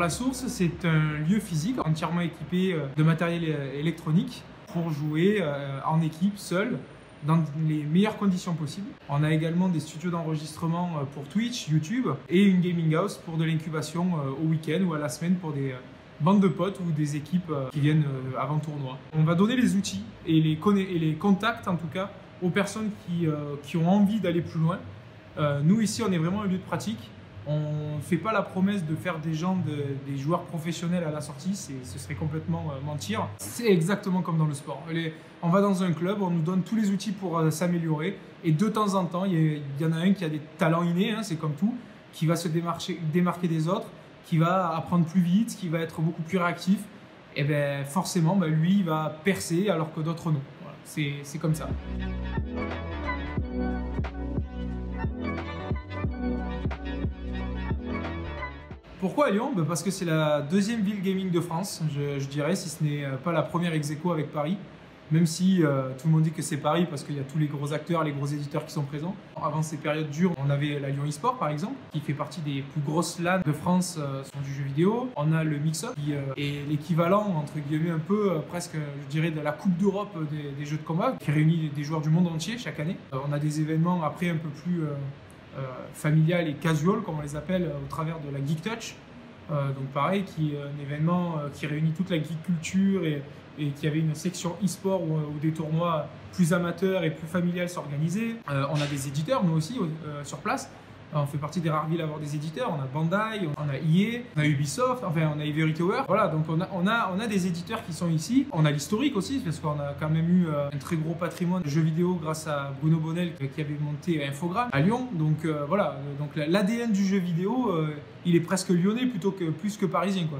la source, c'est un lieu physique entièrement équipé de matériel électronique pour jouer en équipe, seul, dans les meilleures conditions possibles. On a également des studios d'enregistrement pour Twitch, YouTube et une gaming house pour de l'incubation au week-end ou à la semaine pour des bandes de potes ou des équipes qui viennent avant tournoi. On va donner les outils et les contacts en tout cas aux personnes qui ont envie d'aller plus loin. Nous ici on est vraiment un lieu de pratique. On ne fait pas la promesse de faire des joueurs professionnels à la sortie, ce serait complètement mentir. C'est exactement comme dans le sport. On va dans un club, on nous donne tous les outils pour s'améliorer et de temps en temps, il y en a un qui a des talents innés, hein, c'est comme tout, qui va se démarquer des autres, qui va apprendre plus vite, qui va être beaucoup plus réactif. Et bien forcément, lui, il va percer alors que d'autres non. Voilà, c'est comme ça. Pourquoi Lyon? Parce que c'est la deuxième ville gaming de France, je dirais, si ce n'est pas la première ex aequo avec Paris. Même si tout le monde dit que c'est Paris parce qu'il y a tous les gros acteurs, les gros éditeurs qui sont présents. Avant ces périodes dures, on avait la Lyon eSport par exemple, qui fait partie des plus grosses LAN de France sur du jeu vidéo. On a le Mix-Up qui est l'équivalent, entre guillemets, un peu presque, je dirais, de la Coupe d'Europe des jeux de combat, qui réunit des joueurs du monde entier chaque année. On a des événements après un peu plus familial et casual, comme on les appelle, au travers de la Geek Touch. Donc pareil, qui est un événement qui réunit toute la geek culture et qui avait une section e-sport où des tournois plus amateurs et plus familiales s'organisaient. On a des éditeurs, nous aussi, sur place. On fait partie des rares villes à avoir des éditeurs. On a Bandai, on a EA, on a Ubisoft, enfin on a Every Tower. Voilà, donc on a des éditeurs qui sont ici. On a l'historique aussi, parce qu'on a quand même eu un très gros patrimoine de jeux vidéo grâce à Bruno Bonnel qui avait monté Infogrames à Lyon. Donc voilà, donc l'ADN du jeu vidéo, il est presque lyonnais plus que parisien, quoi.